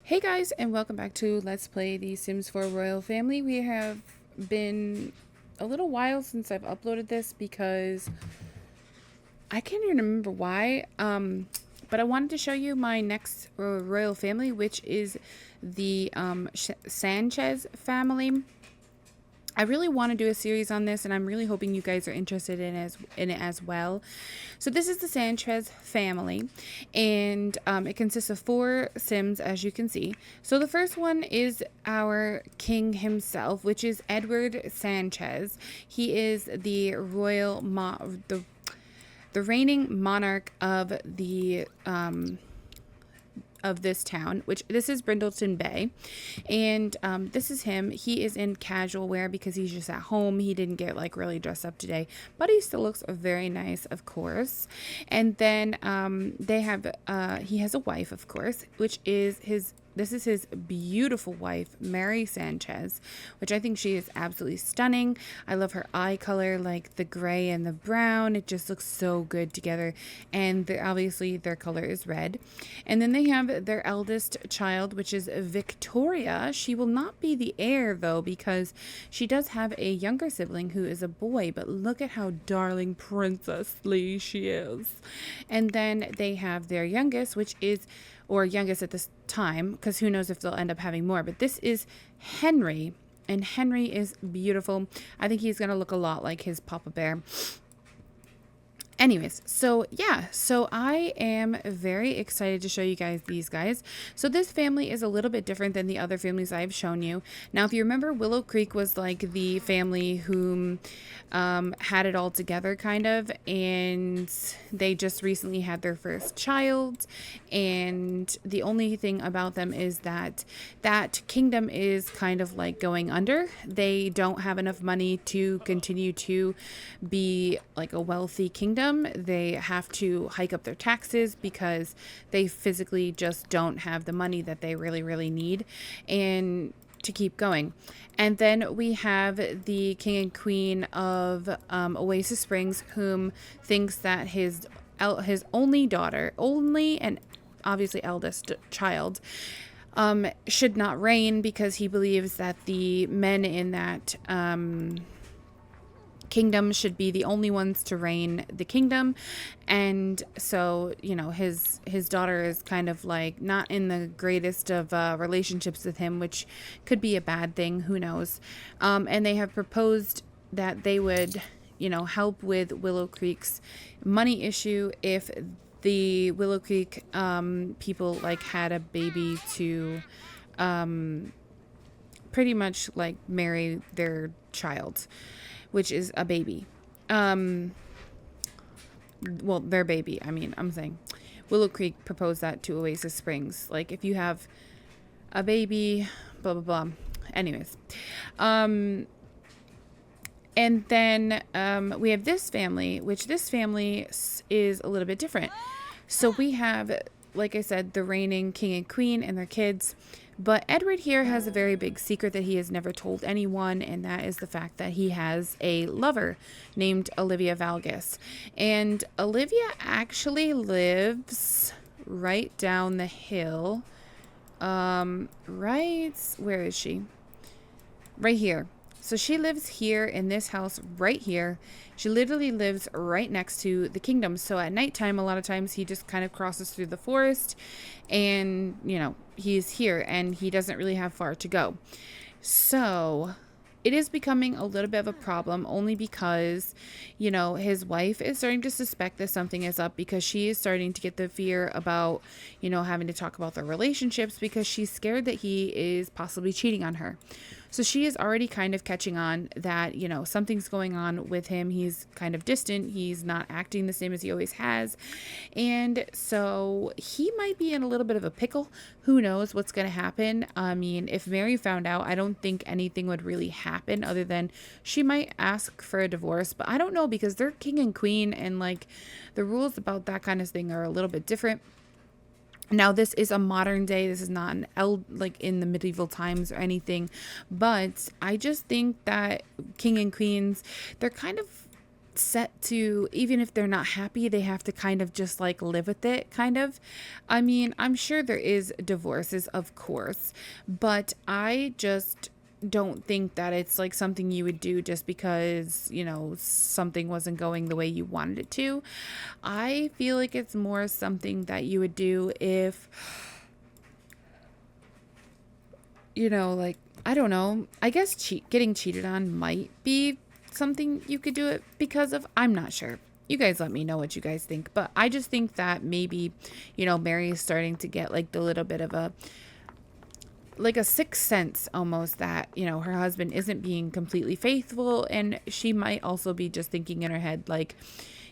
Hey guys, and welcome back to Let's Play The Sims 4 Royal Family. We have been a little while since I've uploaded this because I can't even remember why. But I wanted to show you my next royal family, which is the Sanchez family. I really want to do a series on this, and I'm really hoping you guys are interested in it as well. So this is the Sanchez family, and it consists of 4 Sims, as you can see. So the first one is our king himself, which is Edward Sanchez. He is the the reigning monarch of the of this town, which this is Brindleton Bay, and this is him. He is in casual wear because he's just at home. He didn't get like really dressed up today, but he still looks very nice, of course. And then they have he has a wife, of course, which is this is his beautiful wife, Mary Sanchez, which I think she is absolutely stunning. I love her eye color, like the gray and the brown. It just looks so good together. And obviously their color is red. And then they have their eldest child, which is Victoria. She will not be the heir, though, because she does have a younger sibling who is a boy. But look at how darling princessly she is. And then they have their youngest, which is, or youngest at this time, because who knows if they'll end up having more. But this is Henry, and Henry is beautiful. I think he's going to look a lot like his Papa Bear. Anyways, so yeah, so I am very excited to show you guys these guys. So this family is a little bit different than the other families I've shown you. Now, if you remember, Willow Creek was like the family whom had it all together, kind of, and they just recently had their first child. And the only thing about them is that that kingdom is kind of like going under. They don't have enough money to continue to be like a wealthy kingdom. They have to hike up their taxes because they physically just don't have the money that they really need and to keep going. And then we have the king and queen of Oasis Springs, whom thinks that his only daughter, only and obviously eldest child, should not reign because he believes that the men in that kingdom should be the only ones to reign the kingdom. And so, you know, his daughter is kind of like not in the greatest of relationships with him, which could be a bad thing, who knows. And they have proposed that they would, you know, help with Willow Creek's money issue if the Willow Creek people like had a baby to pretty much like marry their child, which is a baby. Well, their baby. I mean, I'm saying Willow Creek proposed that to Oasis Springs. Like, if you have a baby, blah, blah, blah. Anyways. And then we have this family, which this family is a little bit different. So we have, like I said, the reigning king and queen and their kids. But Edward here has a very big secret that he has never told anyone, and that is the fact that he has a lover named Olivia Valgus. And Olivia actually lives right down the hill. Right, where is she? Right here. So she lives here in this house right here. She literally lives right next to the kingdom. So at nighttime, a lot of times he just kind of crosses through the forest and, you know, he's here and he doesn't really have far to go. So it is becoming a little bit of a problem only because, you know, his wife is starting to suspect that something is up because she is starting to get the fear about, you know, having to talk about their relationships because she's scared that he is possibly cheating on her. So she is already kind of catching on that, you know, something's going on with him. He's kind of distant. He's not acting the same as he always has. And so he might be in a little bit of a pickle. Who knows what's going to happen? I mean, if Mary found out, I don't think anything would really happen other than she might ask for a divorce. But I don't know because they're king and queen and like the rules about that kind of thing are a little bit different. Now, this is a modern day. This is not like in the medieval times or anything. But I just think that king and queens, they're kind of set to, even if they're not happy, they have to kind of just like live with it, kind of. I mean, I'm sure there is divorces, of course, but I just don't think that it's like something you would do just because, you know, something wasn't going the way you wanted it to. I feel like it's more something that you would do if, you know, like, I don't know. I guess getting cheated on might be something you could do it because of. I'm not sure. You guys let me know what you guys think. But I just think that maybe, you know, Mary is starting to get like the little bit of a, like a sixth sense almost, that, you know, her husband isn't being completely faithful. And she might also be just thinking in her head, like,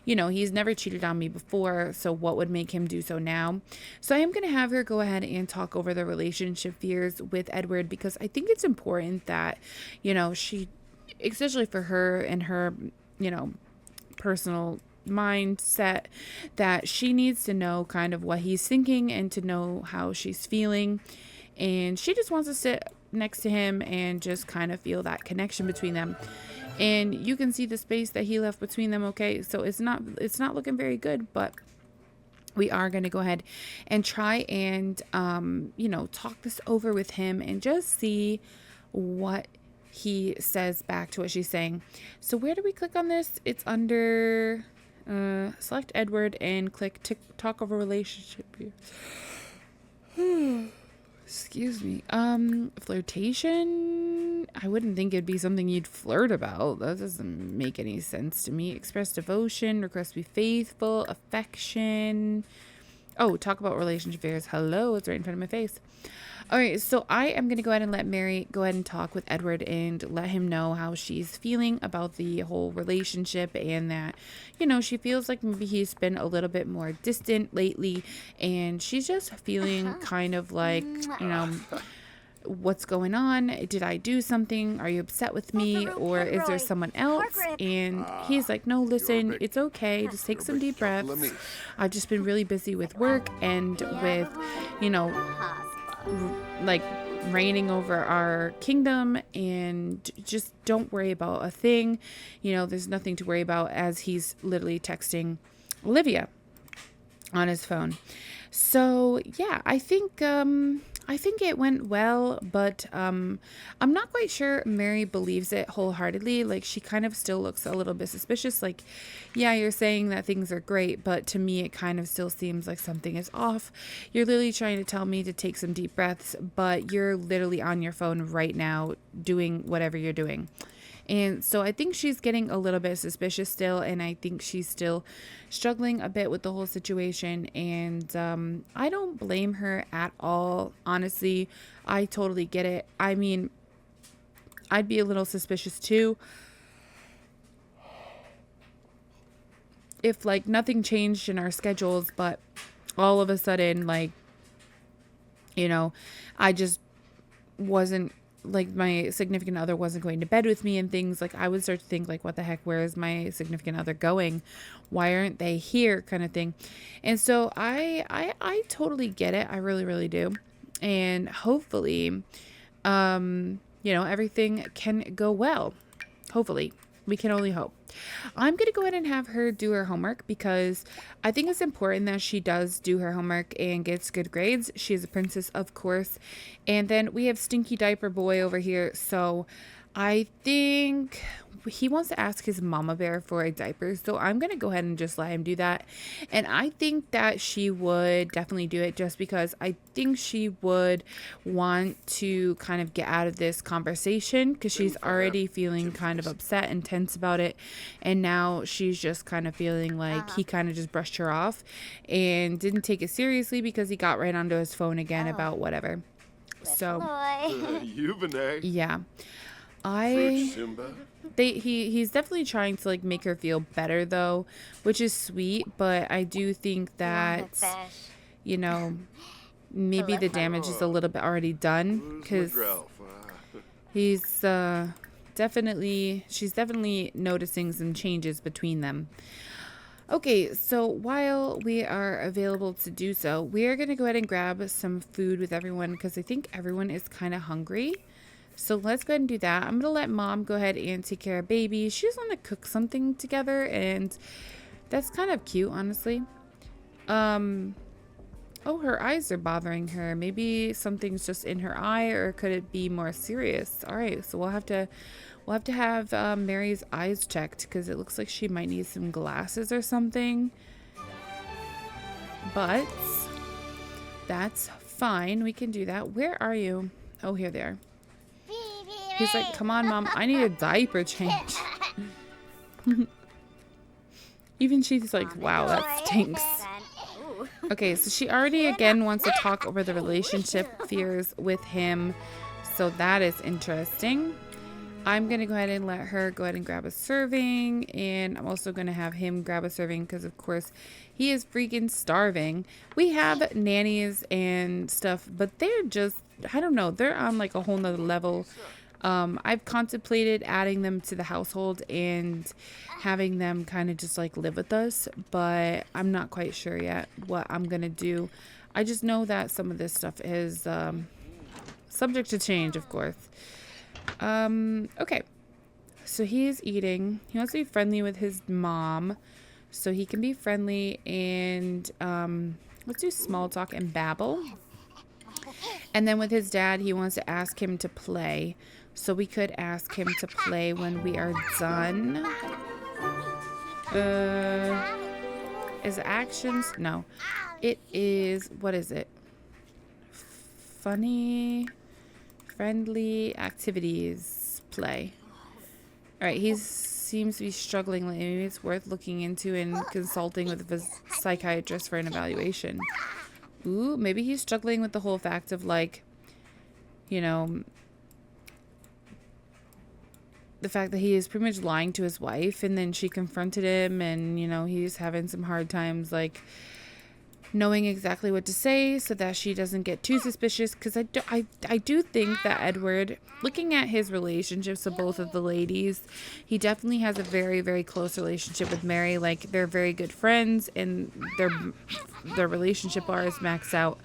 you know, he's never cheated on me before, so what would make him do so now? So I am going to have her go ahead and talk over the relationship fears with Edward, because I think it's important that, you know, she, especially for her and her, you know, personal mindset, that she needs to know kind of what he's thinking and to know how she's feeling. And she just wants to sit next to him and just kind of feel that connection between them. And you can see the space that he left between them. Okay, so it's not looking very good, but we are going to go ahead and try and you know, talk this over with him and just see what he says back to what she's saying. So where do we click on this? It's under select Edward and click talk over relationship here. Excuse me. Flirtation? I wouldn't think it'd be something you'd flirt about. That doesn't make any sense to me. Express devotion, request to be faithful, affection. Oh, talk about relationship fears. Hello, it's right in front of my face. All right, so I am going to go ahead and let Mary go ahead and talk with Edward and let him know how she's feeling about the whole relationship, and that, you know, she feels like maybe he's been a little bit more distant lately, and she's just feeling kind of like, you know, what's going on? Did I do something? Are you upset with me? Or is there someone else? And he's like, no, listen, it's okay. Just take some deep breaths. I've just been really busy with work and with, you know, like reigning over our kingdom, and just don't worry about a thing. You know, there's nothing to worry about, as he's literally texting Olivia on his phone. So yeah, I think it went well, but I'm not quite sure Mary believes it wholeheartedly. Like, she kind of still looks a little bit suspicious. Like, yeah, you're saying that things are great, but to me it kind of still seems like something is off. You're literally trying to tell me to take some deep breaths, but you're literally on your phone right now doing whatever you're doing. And so I think she's getting a little bit suspicious still, and I think she's still struggling a bit with the whole situation. And I don't blame her at all. Honestly, I totally get it. I mean, I'd be a little suspicious too if, like, nothing changed in our schedules, but all of a sudden, like, you know, I just wasn't, like, my significant other wasn't going to bed with me and things. Like, I would start to think, like, what the heck, where is my significant other going? Why aren't they here, kind of thing. And so I totally get it. I really, really do. And hopefully, you know, everything can go well. Hopefully. We can only hope. I'm going to go ahead and have her do her homework, because I think it's important that she does do her homework and gets good grades. She's a princess, of course. And then we have Stinky Diaper Boy over here. So I think he wants to ask his mama bear for a diaper. So I'm going to go ahead and just let him do that. And I think that she would definitely do it, just because I think she would want to kind of get out of this conversation, because she's already feeling kind of upset and tense about it. And now she's just kind of feeling like he kind of just brushed her off and didn't take it seriously, because he got right onto his phone again about whatever. So yeah. He's definitely trying to, like, make her feel better though, which is sweet, but I do think that, you know, maybe the damage is a little bit already done, because she's definitely noticing some changes between them. Okay, so while we are available to do so, we are going to go ahead and grab some food with everyone, because I think everyone is kind of hungry. So let's go ahead and do that. I'm going to let mom go ahead and take care of baby. She's going to cook something together, and that's kind of cute, honestly. Oh, her eyes are bothering her. Maybe something's just in her eye, or could it be more serious? All right, so we'll have to have Mary's eyes checked, because it looks like she might need some glasses or something. But that's fine. We can do that. Where are you? Oh, here they are. He's like, come on, Mom. I need a diaper change. Even she's like, wow, that stinks. Okay, so she already again wants to talk over the relationship fears with him. So that is interesting. I'm going to go ahead and let her go ahead and grab a serving. And I'm also going to have him grab a serving because, of course, he is freaking starving. We have nannies and stuff, but they're just, I don't know, they're on like a whole nother level. I've contemplated adding them to the household and having them kind of just like live with us, but I'm not quite sure yet what I'm going to do. I just know that some of this stuff is subject to change, of course. Okay. So he is eating. He wants to be friendly with his mom, so he can be friendly, and let's do small talk and babble. And then with his dad, he wants to ask him to play. So we could ask him to play when we are done. Is actions? No. It is, what is it? Funny, friendly activities play. All right, he seems to be struggling. Maybe it's worth looking into and consulting with a psychiatrist for an evaluation. Ooh, maybe he's struggling with the whole fact of, like, you know, the fact that he is pretty much lying to his wife, and then she confronted him, and, you know, he's having some hard times, like, knowing exactly what to say so that she doesn't get too suspicious. Because I do think that Edward, looking at his relationships with both of the ladies, he definitely has a very, very close relationship with Mary. Like, they're very good friends, and their relationship bar is maxed out.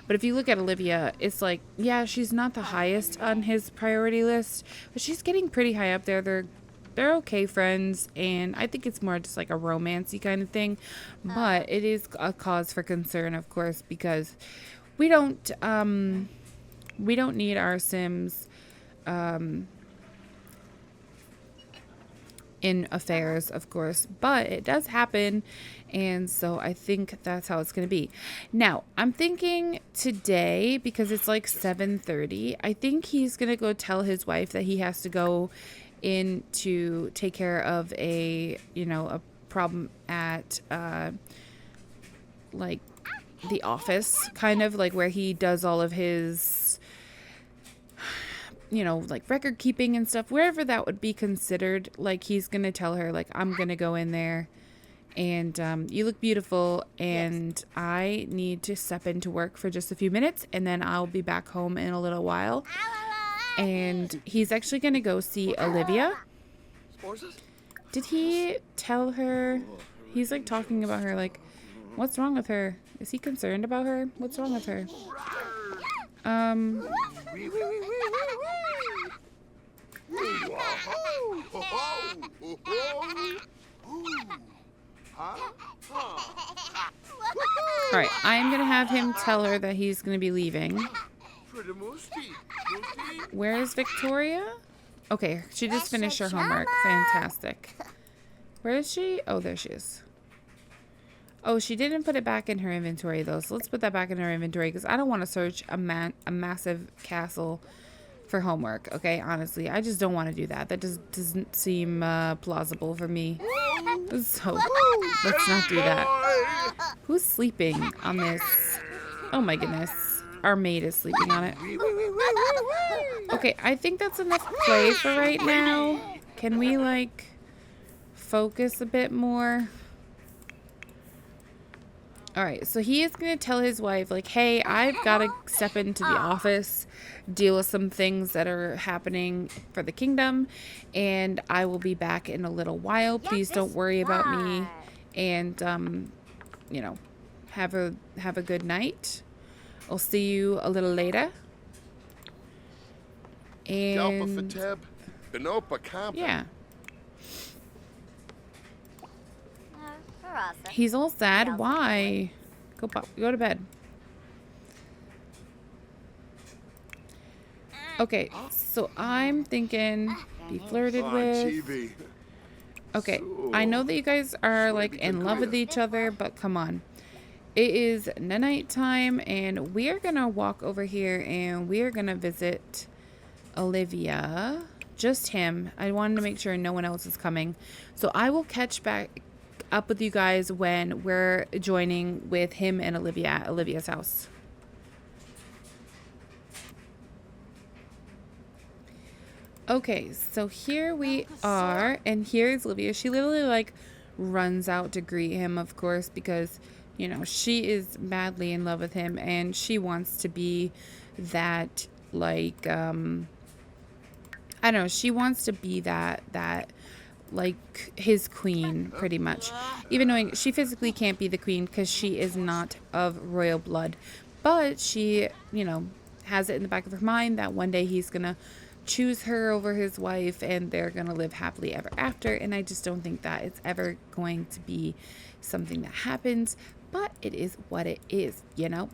But if you look at Olivia, it's like, yeah, she's not the highest on his priority list, but she's getting pretty high up there. They're okay friends, and I think it's more just like a romancy kind of thing. But it is a cause for concern, of course, because we don't need our Sims in affairs, of course, but it does happen, and so I think that's how it's going to be. Now, I'm thinking today, because it's like 7:30, I think he's going to go tell his wife that he has to go in to take care of a problem at like the office, kind of like where he does all of his like record keeping and stuff, wherever that would be considered. Like, he's gonna tell her, like, I'm gonna go in there, and you look beautiful, and yes, I need to step into work for just a few minutes, and then I'll be back home in a little while. And he's actually gonna go see Olivia. Did he tell her? He's like talking about her, like, what's wrong with her? Is he concerned about her? What's wrong with her? Alright, I'm gonna have him tell her that he's gonna be leaving. Where is Victoria? Okay, she just finished her homework. Fantastic. Where is she? Oh, there she is. Oh, she didn't put it back in her inventory, though. So let's put that back in her inventory, because I don't want to search a massive castle for homework. Okay, honestly, I just don't want to do that. That just doesn't seem plausible for me. So let's not do that. Who's sleeping on this? Oh my goodness. Our maid is sleeping on it. Okay, I think that's enough play for right now. Can we, like, focus a bit more? Alright, so he is going to tell his wife, like, hey, I've got to step into the office, deal with some things that are happening for the kingdom, and I will be back in a little while. Please don't worry about me, and, have a good night. I'll see you a little later. And yeah, he's all sad. Why? Go to bed. Okay, so I'm thinking be flirted with. Okay, I know that you guys are like in love with each other, but come on. It is night time and we are gonna walk over here and we are gonna visit Olivia. Just him. I wanted to make sure no one else is coming. So I will catch back up with you guys when we're joining with him and Olivia at Olivia's house. Okay, so here we are, and here's Livia. She literally like runs out to greet him, of course, because you know she is madly in love with him and she wants to be that like I don't know, she wants to be that like his queen pretty much, even knowing she physically can't be the queen because she is not of royal blood, but she, you know, has it in the back of her mind that one day he's gonna choose her over his wife and they're gonna live happily ever after. And I just don't think that it's ever going to be something that happens, but it is what it is, you know.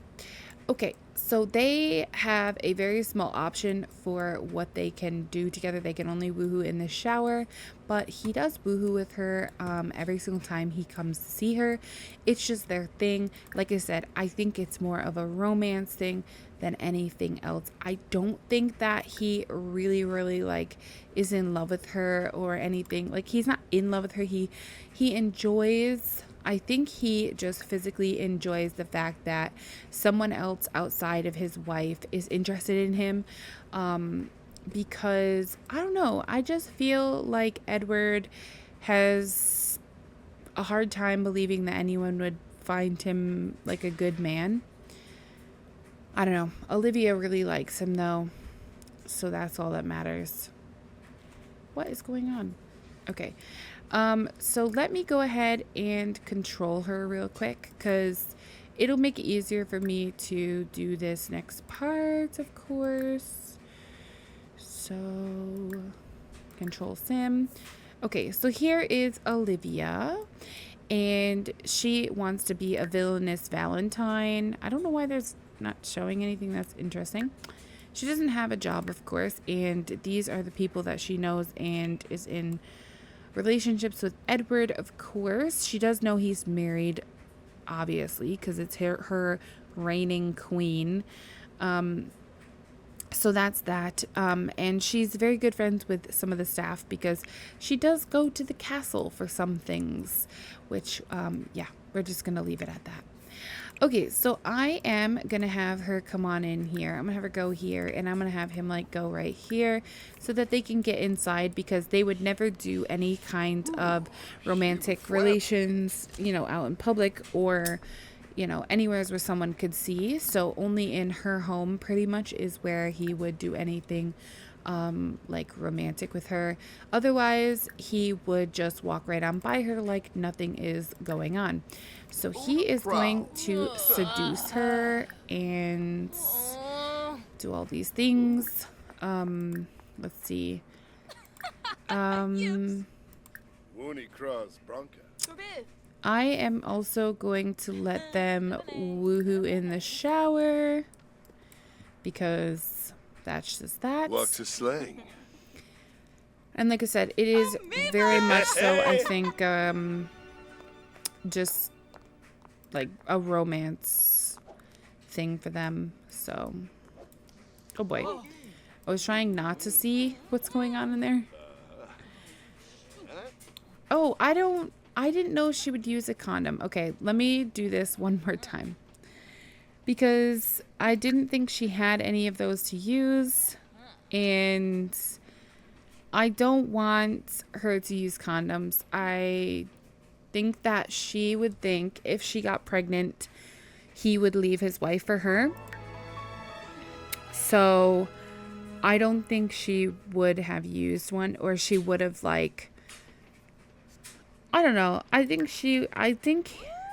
Okay, so they have a very small option for what they can do together. They can only woohoo in the shower, but he does woohoo with her every single time he comes to see her. It's just their thing. Like I said, I think it's more of a romance thing than anything else. I don't think that he really like is in love with her or anything. Like, he's not in love with her. He enjoys, I think he just physically enjoys the fact that someone else outside of his wife is interested in him, because I don't know, I just feel like Edward has a hard time believing that anyone would find him like a good man. I don't know. Olivia really likes him though, so that's all that matters. What is going on? Okay. So let me go ahead and control her real quick because it'll make it easier for me to do this next part, of course. So control sim. Okay, so here is Olivia and she wants to be a villainous Valentine. I don't know why there's not showing anything that's interesting. She doesn't have a job, of course, and these are the people that she knows and is in relationships with. Edward, of course. She does know he's married, obviously, because it's her reigning queen. So that's that. And she's very good friends with some of the staff because she does go to the castle for some things, which, yeah, we're just going to leave it at that. Okay, so I am going to have her come on in here. I'm going to have her go here, and I'm going to have him, like, go right here so that they can get inside because they would never do any kind of romantic relations, you know, out in public or, you know, anywhere where someone could see. So only in her home pretty much is where he would do anything like romantic with her. Otherwise, he would just walk right on by her like nothing is going on. So he is going to seduce her and do all these things. Let's see. I am also going to let them woohoo in the shower because that's just that. What's a slang? And like I said, it is very much so, I think, just like a romance thing for them. So, oh boy. I was trying not to see what's going on in there. Oh, I didn't know she would use a condom. Okay, let me do this one more time. Because I didn't think she had any of those to use. And I don't want her to use condoms. I think that she would think if she got pregnant, he would leave his wife for her. So I don't think she would have used one, or she would have, like, I don't know. I think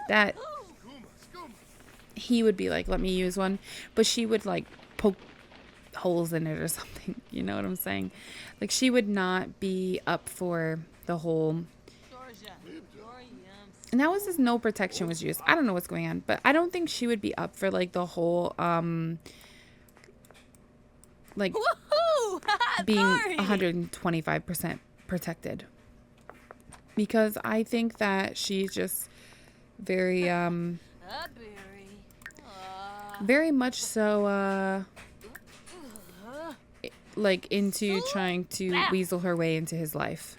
that he would be like, let me use one, but she would like poke holes in it or something. You know what I'm saying? Like, she would not be up for the whole. And that was just no protection was used. I don't know what's going on, but I don't think she would be up for like the whole like being 125% protected, because I think that she's just very very much so like into trying to weasel her way into his life.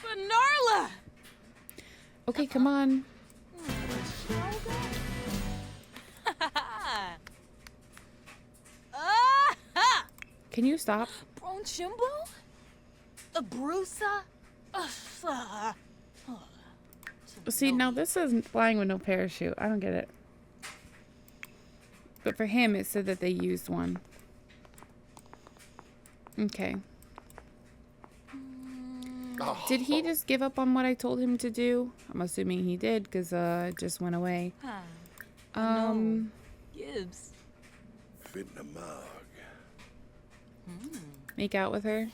Okay, come on. Can you stop? See, now this isn't flying with no parachute. I don't get it. But for him, it said that they used one. Okay. Did he just give up on what I told him to do? I'm assuming he did, because it just went away. Gibbs. Make out with her.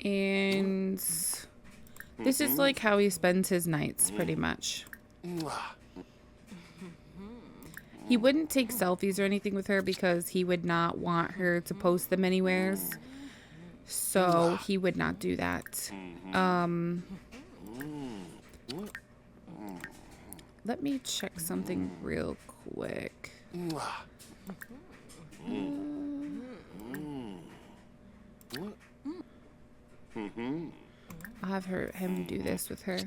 And this is like how he spends his nights, pretty much. He wouldn't take selfies or anything with her because he would not want her to post them anywheres. So he would not do that. Let me check something real quick. I'll have him do this with her.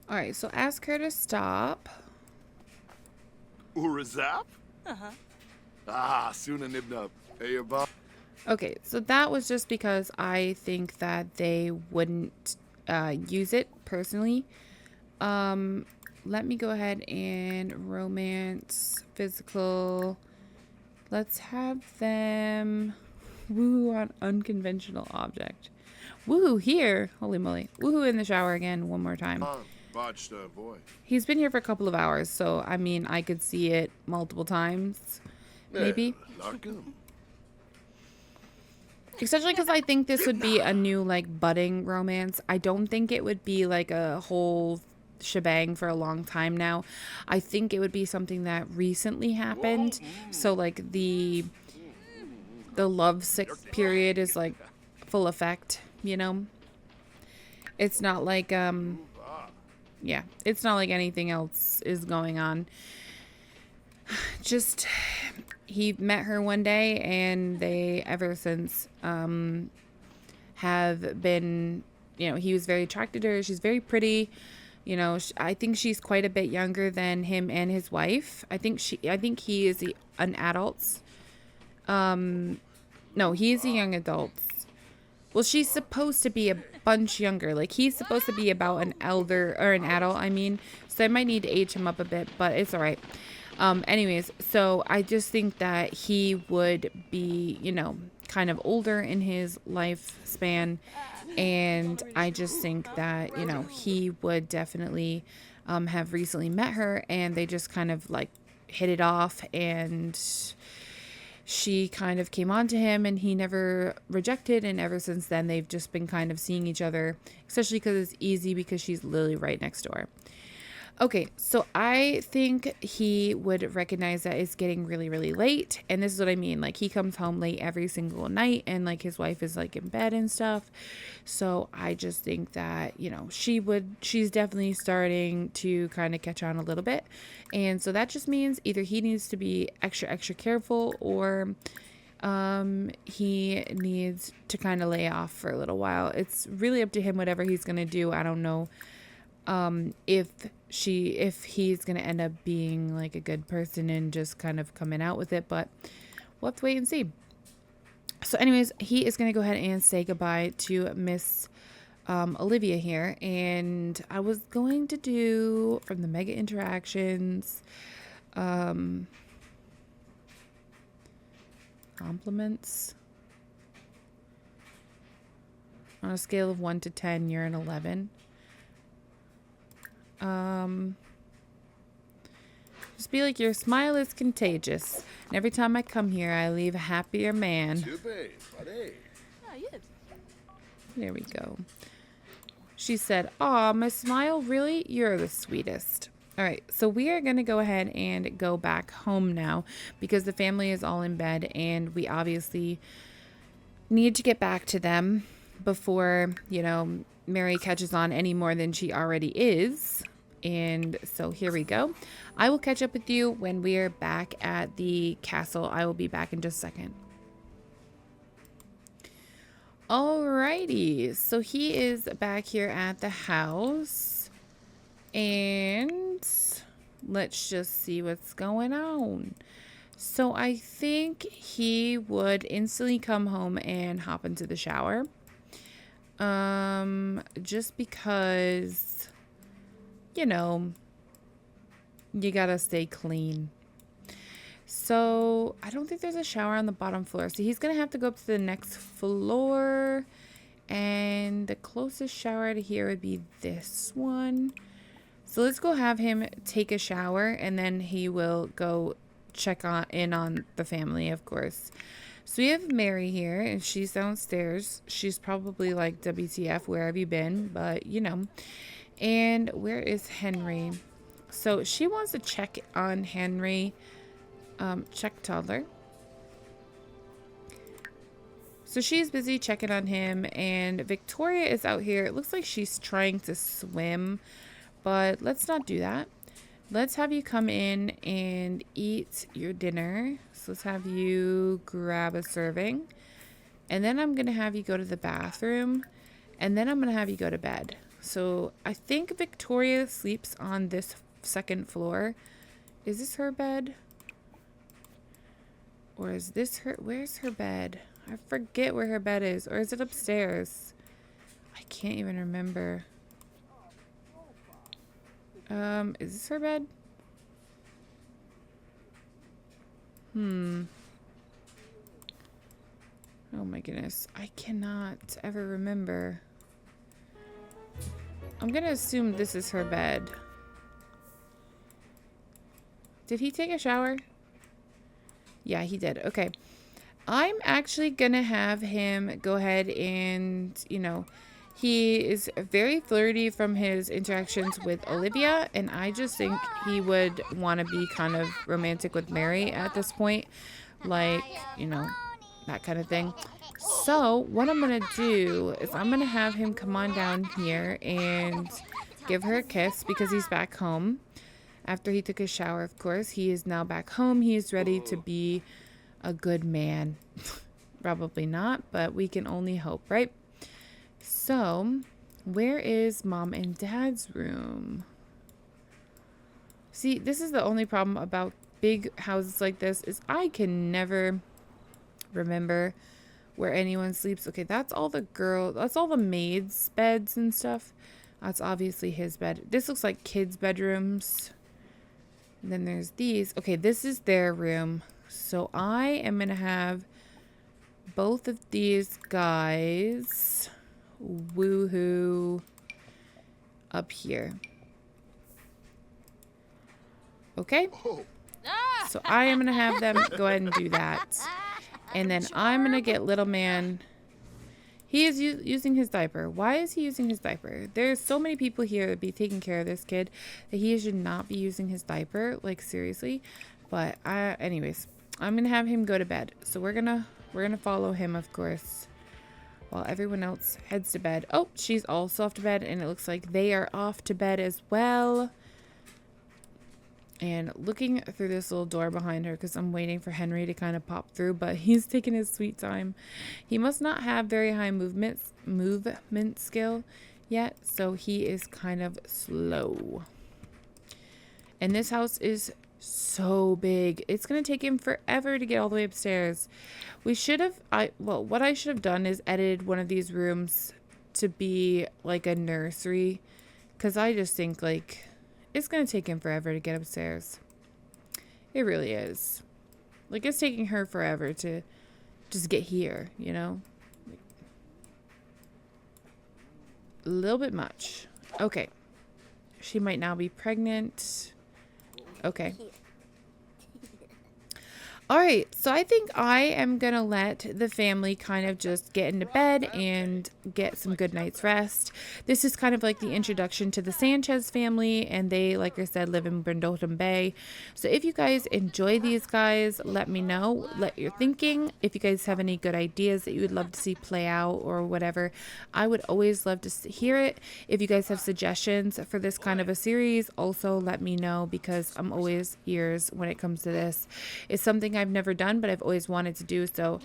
All right, so ask her to stop. Urazap? Suna nibna. Okay, so that was just because I think that they wouldn't use it personally. Let me go ahead and romance, physical. Let's have them woo on unconventional object. Woohoo here. Holy moly. Woohoo in the shower again one more time. He's been here for a couple of hours, so I mean, I could see it multiple times, maybe. Especially because I think this would be a new, like, budding romance. I don't think it would be, like, a whole shebang for a long time now. I think it would be something that recently happened. So, like, the lovesick period is, like, full effect, you know? It's not like, yeah, it's not like anything else is going on. Just, he met her one day, and they ever since have been, you know, he was very attracted to her. She's very pretty. You know, I think she's quite a bit younger than him and his wife. I think he is an adult. No, he's a young adult. Well, she's supposed to be a bunch younger. Like, he's supposed to be about an elder, or an adult, I mean. So I might need to age him up a bit, but it's all right. Anyways, so I just think that he would be, you know, kind of older in his lifespan. And I just think that, you know, he would definitely have recently met her, and they just kind of, like, hit it off, and she kind of came on to him, and he never rejected, and ever since then they've just been kind of seeing each other, especially because it's easy because she's literally right next door. Okay, so I think he would recognize that it's getting really, really late, and this is what I mean. Like, he comes home late every single night, and, like, his wife is, like, in bed and stuff. So I just think that, you know, she's definitely starting to kind of catch on a little bit, and so that just means either he needs to be extra, extra careful, or he needs to kind of lay off for a little while. It's really up to him, whatever he's gonna do. I don't know if he's gonna end up being, like, a good person and just kind of coming out with it, but we'll have to wait and see. So anyways, he is gonna go ahead and say goodbye to Miss Olivia here, and I was going to do from the mega interactions compliments on a scale of 1 to 10. You're an 11. Just be like, your smile is contagious, and every time I come here I leave a happier man. There we go. She said, "Aw, my smile, really? You're the sweetest." All right, so we are going to go ahead and go back home now because the family is all in bed, and we obviously need to get back to them before, you know, Mary catches on any more than she already is. And so here we go. I will catch up with you when we're back at the castle. I will be back in just a second. Alrighty, so he is back here at the house, and let's just see what's going on. So I think he would instantly come home and hop into the shower, just because, you know, you gotta stay clean. So I don't think there's a shower on the bottom floor. So he's going to have to go up to the next floor. And the closest shower to here would be this one. So let's go have him take a shower. And then he will go check in on the family, of course. So we have Mary here. And she's downstairs. She's probably like, WTF, where have you been? But, you know. And where is Henry? So she wants to check on Henry. Check toddler. So she's busy checking on him, and Victoria is out here. It looks like she's trying to swim, but let's not do that. Let's have you come in and eat your dinner. So let's have you grab a serving, and then I'm gonna have you go to the bathroom, and then I'm gonna have you go to bed. So I think Victoria sleeps on this second floor. Is this her bed? Or is this her? Where's her bed? I forget where her bed is. Or is it upstairs? I can't even remember. Is this her bed? Oh my goodness. I cannot ever remember. I'm gonna assume this is her bed. Did he take a shower? Yeah, he did. Okay. I'm actually going to have him go ahead and, you know, he is very flirty from his interactions with Olivia, and I just think he would want to be kind of romantic with Mary at this point. Like, you know, that kind of thing. So what I'm going to do is I'm going to have him come on down here and give her a kiss because he's back home. After he took a shower, of course, he is now back home. He is ready to be a good man. Probably not, but we can only hope, right? So, where is Mom and Dad's room? See, this is the only problem about big houses like this is I can never remember where anyone sleeps. Okay, that's all the maids' beds and stuff. That's obviously his bed. This looks like kids' bedrooms. And then there's these. Okay, this is their room. So I am going to have both of these guys woohoo up here. Okay? So I am going to have them go ahead and do that. And then I'm going to get little man. He is using his diaper. Why is he using his diaper? There's so many people here that be taking care of this kid that he should not be using his diaper. Like, seriously. But anyways, I'm gonna have him go to bed. So we're gonna follow him, of course, while everyone else heads to bed. Oh, she's also off to bed, and it looks like they are off to bed as well. And looking through this little door behind her, because I'm waiting for Henry to kind of pop through, but he's taking his sweet time. He must not have very high movement skill yet, so he is kind of slow. And this house is so big. It's going to take him forever to get all the way upstairs. We should have, what I should have done is edited one of these rooms to be like a nursery, because I just think like it's going to take him forever to get upstairs. It really is. Like, it's taking her forever to just get here, you know? A little bit much. Okay. She might now be pregnant. Okay. All right, so I think I am going to let the family kind of just get into bed and get some good night's rest. This is kind of like the introduction to the Sanchez family, and they, like I said, live in Brindleton Bay. So if you guys enjoy these guys, let me know. Let your thinking. If you guys have any good ideas that you would love to see play out or whatever, I would always love to hear it. If you guys have suggestions for this kind of a series, also let me know, because I'm always ears when it comes to this. It's something I've never done, but I've always wanted to do, so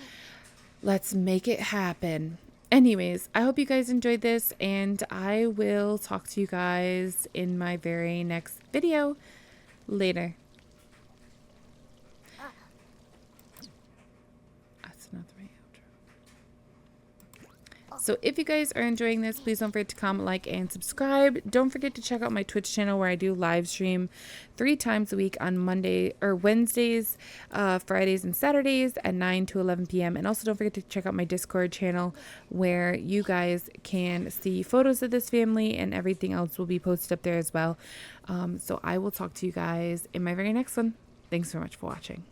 let's make it happen. Anyways, I hope you guys enjoyed this, and I will talk to you guys in my very next video. Later. That's not the right outro. So if you guys are enjoying this, please don't forget to comment, like, and subscribe. Don't forget to check out my Twitch channel, where I do live stream 3 times a week on Wednesdays, Fridays, and Saturdays at 9 to 11 p.m. And also don't forget to check out my Discord channel, where you guys can see photos of this family, and everything else will be posted up there as well. So I will talk to you guys in my very next one. Thanks so much for watching.